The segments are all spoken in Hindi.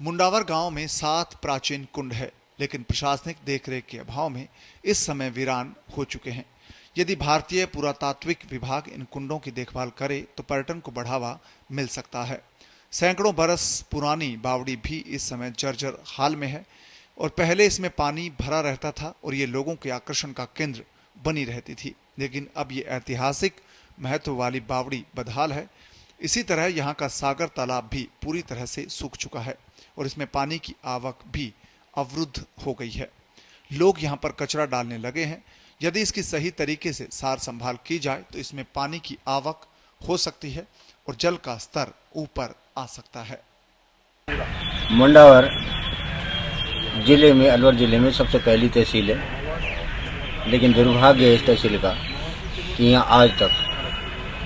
मुंडावर गांव में 7 प्राचीन कुंड है, लेकिन प्रशासनिक देखरेख के अभाव में इस समय वीरान हो चुके हैं। यदि भारतीय पुरातात्विक विभाग इन कुंडों की देखभाल करे तो पर्यटन को बढ़ावा मिल सकता है। सैकड़ों बरस पुरानी बावड़ी भी इस समय जर्जर हाल में है और पहले इसमें पानी भरा रहता था और ये लोगों के आकर्षण का केंद्र बनी रहती थी, लेकिन अब ये ऐतिहासिक महत्व वाली बावड़ी बदहाल है। इसी तरह यहाँ का सागर तालाब भी पूरी तरह से सूख चुका है और इसमें पानी की आवक भी अवरुद्ध हो गई है। लोग यहाँ पर कचरा डालने लगे हैं। यदि इसकी सही तरीके से सार संभाल की जाए तो इसमें पानी की आवक हो सकती है और जल का स्तर ऊपर आ सकता है। मुंडावर जिले में, अलवर जिले में सबसे पहली तहसील है, लेकिन दुर्भाग्य है इस तहसील का कि यहाँ आज तक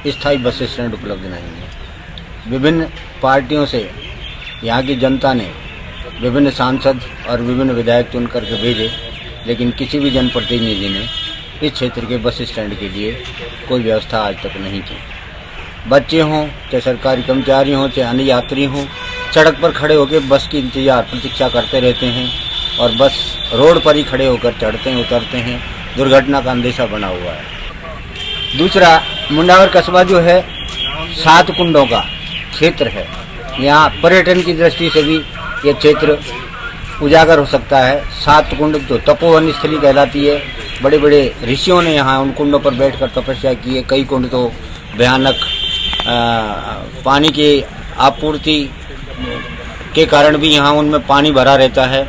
स्थायी बस स्टैंड उपलब्ध नहीं है। विभिन्न पार्टियों से यहाँ की जनता ने विभिन्न सांसद और विभिन्न विधायक चुन करके भेजे, लेकिन किसी भी जनप्रतिनिधि ने इस क्षेत्र के बस स्टैंड के लिए कोई व्यवस्था आज तक नहीं की। बच्चे हों, चाहे सरकारी कर्मचारी हों, चाहे अन्य यात्री हों, सड़क पर खड़े होकर बस की प्रतीक्षा करते रहते हैं और बस रोड पर ही खड़े होकर चढ़ते हैं, उतरते हैं। दुर्घटना का अंदेशा बना हुआ है। दूसरा, मुंडावर कस्बा जो है 7 कुंडों का क्षेत्र है। यहाँ पर्यटन की दृष्टि से भी ये क्षेत्र उजागर हो सकता है। 7 कुंड तो तपोवन स्थली कहलाती है। बड़े बड़े ऋषियों ने यहाँ उन कुंडों पर बैठकर तपस्या की है। कई कुंड तो भयानक पानी की आपूर्ति के कारण भी यहाँ उनमें पानी भरा रहता है,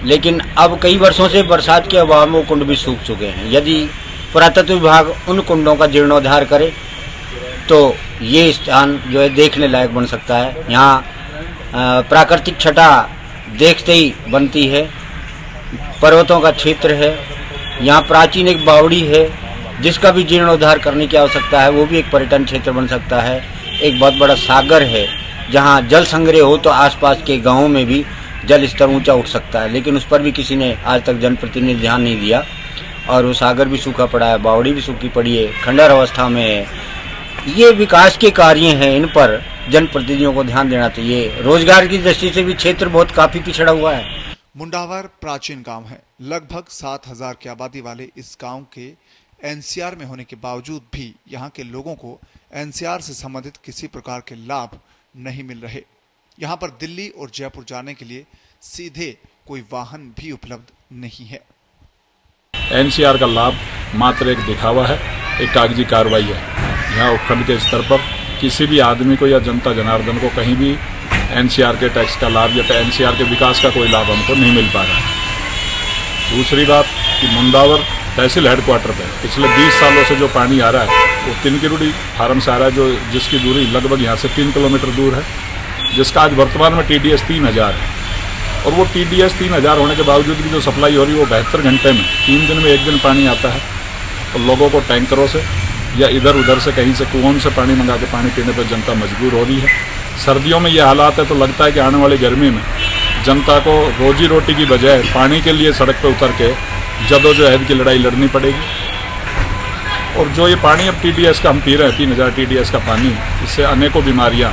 लेकिन अब कई वर्षों से बरसात के अभाव में वो कुंड भी सूख चुके हैं। यदि पुरातत्व विभाग उन कुंडों का जीर्णोद्धार करे तो ये स्थान जो है देखने लायक बन सकता है। यहाँ प्राकृतिक छटा देखते ही बनती है। पर्वतों का क्षेत्र है। यहाँ प्राचीन एक बावड़ी है जिसका भी जीर्णोद्धार करने की आवश्यकता है। वो भी एक पर्यटन क्षेत्र बन सकता है। एक बहुत बड़ा सागर है जहाँ जल संग्रह हो तो आसपास के गांवों में भी जल स्तर ऊंचा उठ सकता है, लेकिन उस पर भी किसी ने आज तक जनप्रतिनिधि ध्यान नहीं दिया और वो सागर भी सूखा पड़ा है, बावड़ी भी सूखी पड़ी है, खंडहर अवस्था में है। ये विकास के कार्य हैं, इन पर जनप्रतिनिधियों को ध्यान देना चाहिए। रोजगार की दृष्टि से भी क्षेत्र बहुत काफी पिछड़ा हुआ है। मुंडावर प्राचीन गांव है। लगभग 7,000 की आबादी वाले इस गांव के एनसीआर में होने के बावजूद भी यहाँ के लोगों को एनसीआर से संबंधित किसी प्रकार के लाभ नहीं मिल रहे। यहाँ पर दिल्ली और जयपुर जाने के लिए सीधे कोई वाहन भी उपलब्ध नहीं है। एनसीआर का लाभ मात्र एक दिखावा है, एक कागजी कार्रवाई है। यहाँ उपखंड के स्तर पर किसी भी आदमी को या जनता जनार्दन को कहीं भी एनसीआर के टैक्स का लाभ या एनसीआर के विकास का कोई लाभ हमको नहीं मिल पा रहा है। दूसरी बात कि मुंडावर तहसील हेडक्वार्टर पर पिछले 20 सालों से जो पानी आ रहा है वो तिनकिरुड़ी फार्म से आ रहा है, जिसकी दूरी लगभग यहाँ से 3 किलोमीटर दूर है, जिसका आज वर्तमान में TDS 3000 है। और वो TDS 3000 होने के बावजूद भी जो सप्लाई हो रही है वो 72 घंटे में 3 दिन में 1 दिन पानी आता है। तो लोगों को टैंकरों से या इधर उधर से कहीं से कुओं से पानी मंगा के पानी पीने पर जनता मजबूर हो रही है। सर्दियों में ये हालात है तो लगता है कि आने वाली गर्मी में जनता को रोजी रोटी की बजाय पानी के लिए सड़क पर उतर के जदोजहद की लड़ाई लड़नी पड़ेगी। और जो ये पानी अब TDS का हम पी रहे हैं, 3000 TDS का पानी, इससे अनेकों बीमारियाँ,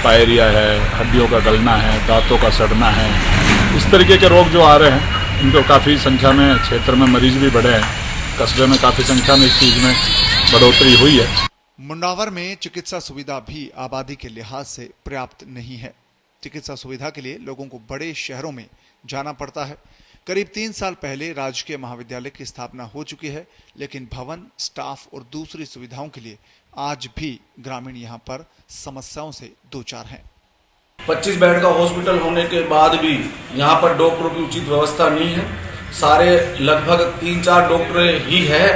पायरिया है, हड्डियों का गलना है, दांतों का सड़ना है, इस तरीके के रोग जो आ रहे हैं, इनको काफ़ी संख्या में क्षेत्र में मरीज भी बढ़े हैं। कस्बे में काफ़ी संख्या में इस चीज़ में बढ़ोतरी हुई है। मुंडावर में चिकित्सा सुविधा भी आबादी के लिहाज से पर्याप्त नहीं है। चिकित्सा सुविधा के लिए लोगों को बड़े शहरों में जाना पड़ता है। करीब 3 साल पहले राजकीय महाविद्यालय की स्थापना हो चुकी है, लेकिन भवन, स्टाफ और दूसरी सुविधाओं के लिए आज भी ग्रामीण यहाँ पर समस्याओं से दो चार हैं। 25 बेड का हॉस्पिटल होने के बाद भी यहाँ पर डॉक्टरों की उचित व्यवस्था नहीं है। सारे लगभग 3-4 डॉक्टर ही है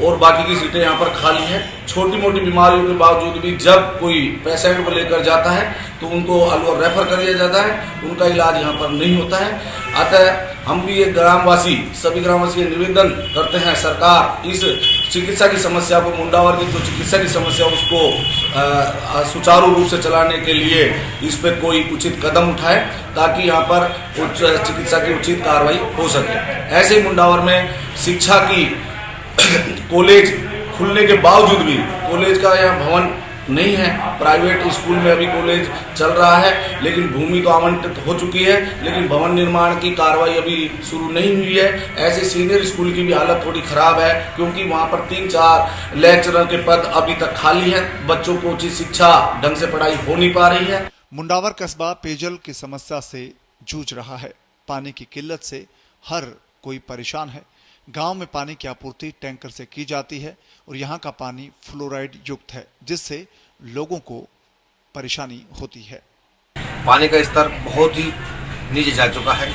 और बाकी की सीटें यहाँ पर खाली हैं। छोटी मोटी बीमारियों के बावजूद भी जब कोई पेशेंट को लेकर जाता है तो उनको अलवर रेफर कर दिया जाता है, उनका इलाज यहाँ पर नहीं होता है। अतः हम भी ये ग्रामवासी, सभी ग्रामवासी ये निवेदन करते हैं, सरकार इस चिकित्सा की समस्या को, मुंडावर की जो चिकित्सा की समस्या उसको सुचारू रूप से चलाने के लिए इस पर कोई उचित कदम उठाए ताकि यहाँ पर चिकित्सा की उचित कार्रवाई हो सके। ऐसे ही मुंडावर में शिक्षा की कॉलेज खुलने के बावजूद भी कॉलेज का यहाँ भवन नहीं है। प्राइवेट स्कूल में अभी कॉलेज चल रहा है, लेकिन भूमि तो आवंटित हो चुकी है, लेकिन भवन निर्माण की कार्रवाई अभी शुरू नहीं हुई है। ऐसे सीनियर स्कूल की भी हालत थोड़ी खराब है, क्योंकि वहाँ पर 3-4 लेक्चरर के पद अभी तक खाली हैं। बच्चों को उचित शिक्षा ढंग से पढ़ाई हो नहीं पा रही है। मुंडावर कस्बा पेयजल की समस्या से जूझ रहा है। पानी की किल्लत से हर कोई परेशान है। गांव में पानी की आपूर्ति टैंकर से की जाती है और यहाँ का पानी फ्लोराइड युक्त है, जिससे लोगों को परेशानी होती है। पानी का स्तर बहुत ही नीचे जा चुका है।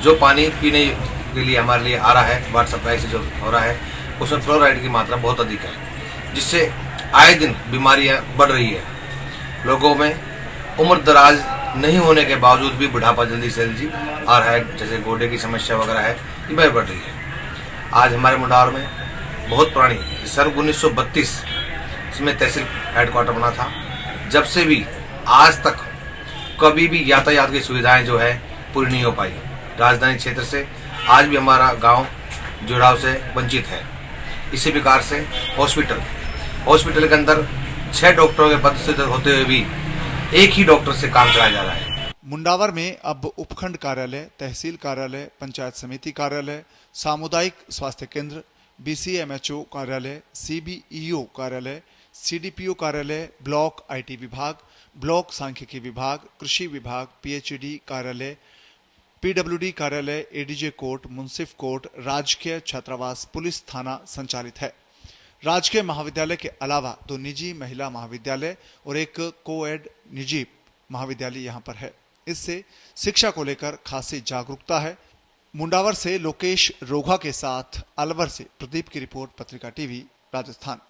जो पानी पीने के लिए हमारे लिए आ रहा है, वाटर सप्लाई से जो हो रहा है, उसमें फ्लोराइड की मात्रा बहुत अधिक है, जिससे आए दिन बीमारियां बढ़ रही है। लोगों में उम्र दराज नहीं होने के बावजूद भी बुढ़ापा जल्दी से जल्दी आ रहा है, जैसे गोडे की समस्या वगैरह है, ये बढ़ रही है। आज हमारे मुंडावर में बहुत पुरानी सन 1932 इसमें तहसील हेडक्वार्टर बना था। जब से भी आज तक कभी भी यातायात की सुविधाएं जो है पूरी नहीं हो पाई। राजधानी क्षेत्र से आज भी हमारा गांव जुड़ाव से वंचित है। इसी प्रकार से हॉस्पिटल के अंदर 6 डॉक्टरों के पद से होते हुए भी एक ही डॉक्टर से काम चलाया जा रहा है। मुंडावर में अब उपखंड कार्यालय, तहसील कार्यालय, पंचायत समिति कार्यालय, सामुदायिक स्वास्थ्य केंद्र, BCMHO कार्यालय, CBEO कार्यालय, CDPO कार्यालय, ब्लॉक IT विभाग, ब्लॉक सांख्यिकी विभाग, कृषि विभाग, PHED कार्यालय, PWD कार्यालय, ADJ कोर्ट, मुंसिफ कोर्ट, राजकीय छात्रावास, पुलिस थाना संचालित है। राजकीय महाविद्यालय के अलावा 2 निजी महिला महाविद्यालय और एक कोएड निजी महाविद्यालय यहाँ पर है। इससे शिक्षा को लेकर खासी जागरूकता है। मुंडावर से लोकेश रोघा के साथ अलवर से प्रदीप की रिपोर्ट, पत्रिका टीवी, राजस्थान।